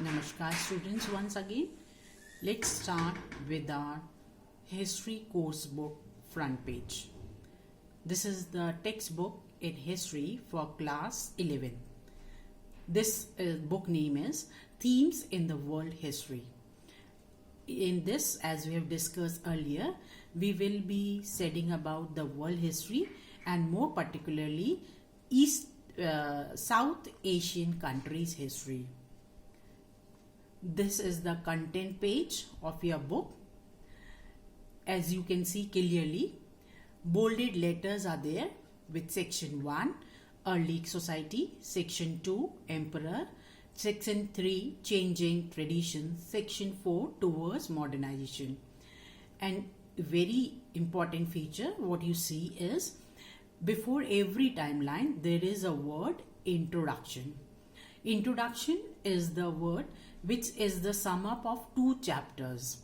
Namaskar students, once again. Let's start with our history course book front page. This is the textbook in history for class 11. This book name is Themes in the World History. In this, as we have discussed earlier, we will be studying about the world history and more particularly South Asian countries' history. This is the content page of your book. As you can see clearly, bolded letters are there with section 1, early society, section 2, emperor, section 3, changing traditions, section 4, towards modernization. And very important feature, what you see is, before every timeline, there is a word introduction. Introduction is the word which is the sum up of 2 chapters.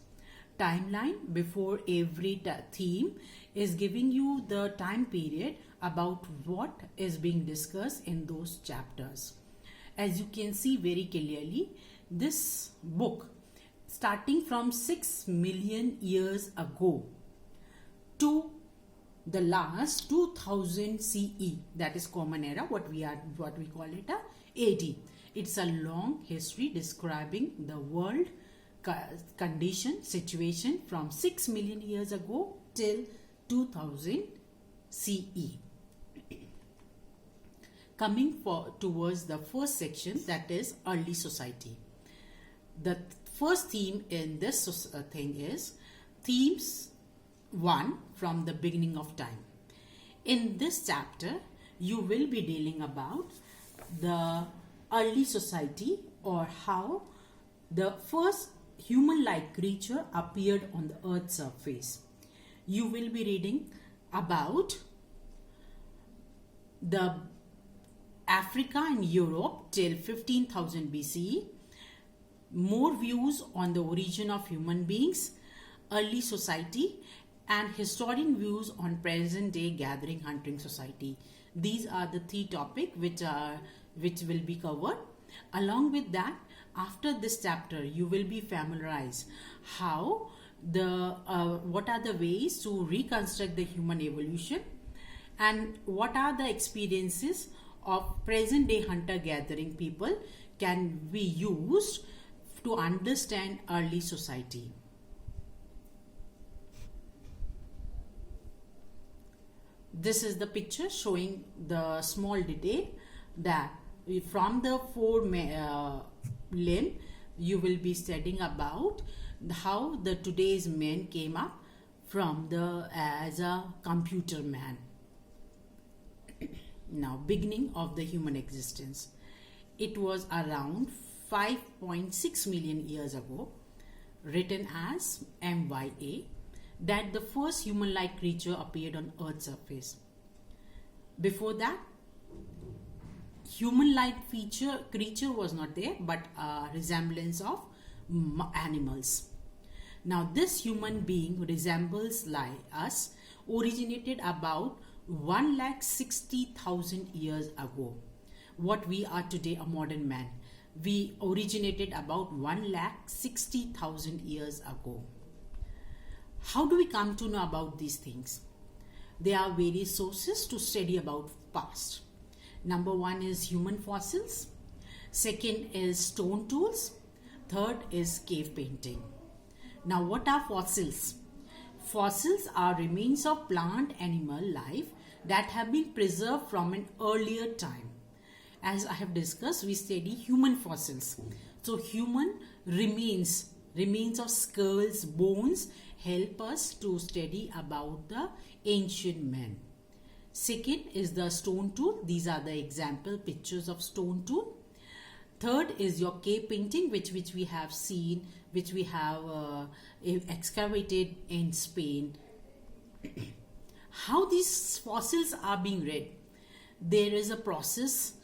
Timeline before every theme is giving you the time period about what is being discussed in those chapters. As you can see very clearly, this book starting from 6 million years ago to the last 2000 CE, that is common era, what we call it a AD. It's a long history describing the world condition, situation from 6 million years ago till 2000 CE. Coming towards the first section, that is early society. The first theme in this thing is themes 1, from the beginning of time. In this chapter, you will be dealing about the early society, or how the first human-like creature appeared on the earth's surface. You will be reading about the Africa and Europe till 15,000 BCE, more views on the origin of human beings, early society, and historian views on present day gathering hunting society. These are the 3 topics which will be covered. Along with that, after this chapter, you will be familiarized how what are the ways to reconstruct the human evolution, and what are the experiences of present day hunter gathering people can be used to understand early society. This is the picture showing the small detail that from the 4 limb, you will be studying about how the today's man came up from as a computer man. Now, beginning of the human existence. It was around 5.6 million years ago, written as MYA, that the first human-like creature appeared on Earth's surface. Before that, human-like creature was not there, but a resemblance of animals. Now, this human being resembles like us, originated about 1,60,000 years ago. What we are today, a modern man, we originated about 1,60,000 years ago. How do we come to know about these things? There are various sources to study about past. Number 1 is human fossils. Second is stone tools. Third is cave painting. Now, what are fossils? Fossils are remains of plant animal life that have been preserved from an earlier time. As I have discussed, we study human fossils. So, human remains of skulls, bones, help us to study about the ancient men. Second is the stone tool. These are the example pictures of stone tool. Third is your cave painting, which we have seen, which we have excavated in Spain. How these fossils are being read? There is a process,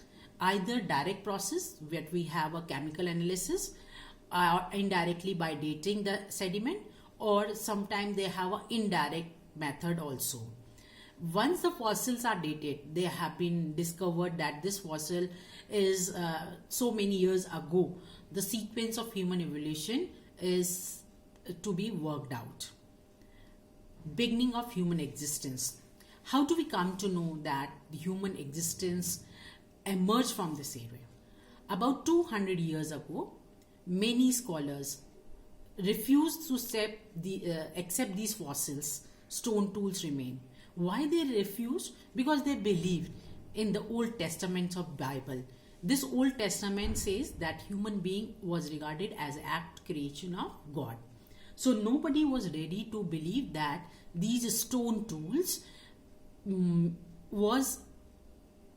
either direct process where we have a chemical analysis, or indirectly by dating the sediment, or sometimes they have an indirect method also. Once the fossils are dated, they have been discovered that this fossil is so many years ago. The sequence of human evolution is to be worked out. Beginning of human existence. How do we come to know that the human existence emerged from this area? About 200 years ago, many scholars refused to accept these fossils. Stone tools remain. Why they refused? Because they believed in the Old Testament of Bible. This Old Testament says that human being was regarded as act creation of God. So nobody was ready to believe that these stone tools was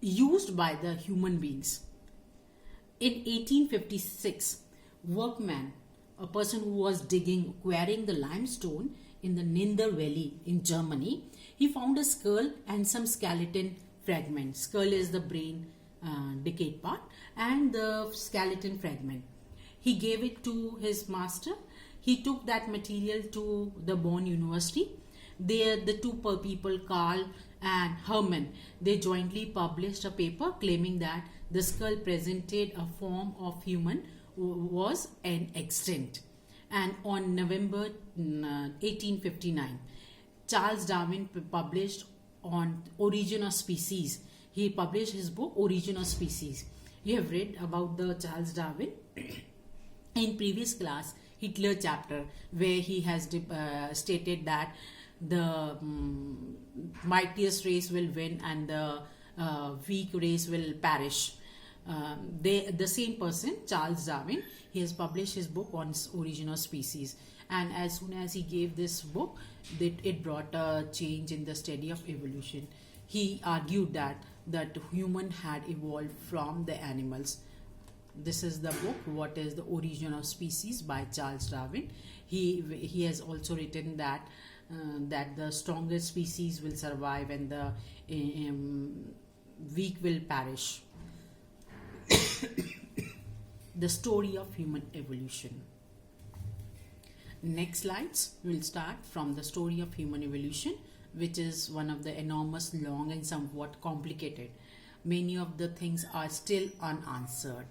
used by the human beings. In 1856, workman, a person who was quarrying the limestone in the Ninder Valley in Germany, he found a skull and some skeleton fragments. Skull is the brain decayed part, and the skeleton fragment. He gave it to his master. He took that material to the Bonn University. There, the two people, Karl and Hermann, they jointly published a paper claiming that the skull presented a form of human was an extinct. And on November 1859, Charles Darwin published on Origin of Species. He published his book Origin of Species. You have read about the Charles Darwin in previous class, Hitler chapter, where he has stated that the mightiest race will win and the weak race will perish. The same person, Charles Darwin, he has published his book on Origin of Species, and as soon as he gave this book, it brought a change in the study of evolution. He argued that human had evolved from the animals. This is the book, What is the Origin of Species, by Charles Darwin. He has also written that the strongest species will survive and the weak will perish. The story of human evolution. Next slides will start from the story of human evolution, which is one of the enormous, long and somewhat complicated. Many of the things are still unanswered.